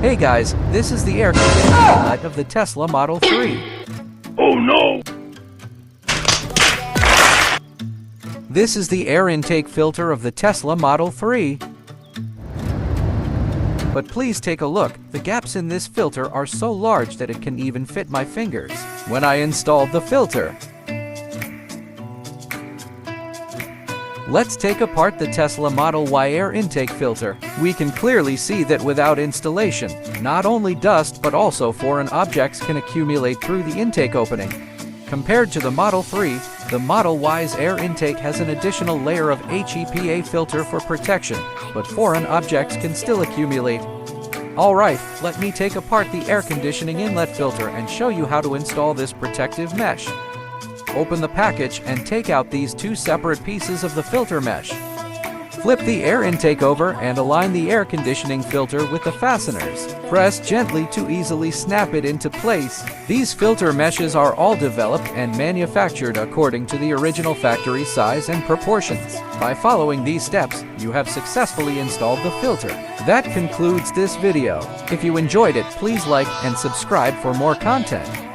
Hey guys, this is the air conditioning inlet of the Tesla Model 3. Oh no! This is the air intake filter of the Tesla Model 3. But please take a look, the gaps in this filter are so large that it can even fit my fingers when I installed the filter. Let's take apart the Tesla Model Y air intake filter. We can clearly see that without installation, not only dust but also foreign objects can accumulate through the intake opening. Compared to the Model 3, the Model Y's air intake has an additional layer of HEPA filter for protection, but foreign objects can still accumulate. Alright, let me take apart the air conditioning inlet filter and show you how to install this protective mesh. Open the package and take out these two separate pieces of the filter mesh. Flip the air intake over and align the air conditioning filter with the fasteners. Press gently to easily snap it into place. These filter meshes are all developed and manufactured according to the original factory size and proportions. By following these steps, you have successfully installed the filter. That concludes this video. If you enjoyed it, please like and subscribe for more content.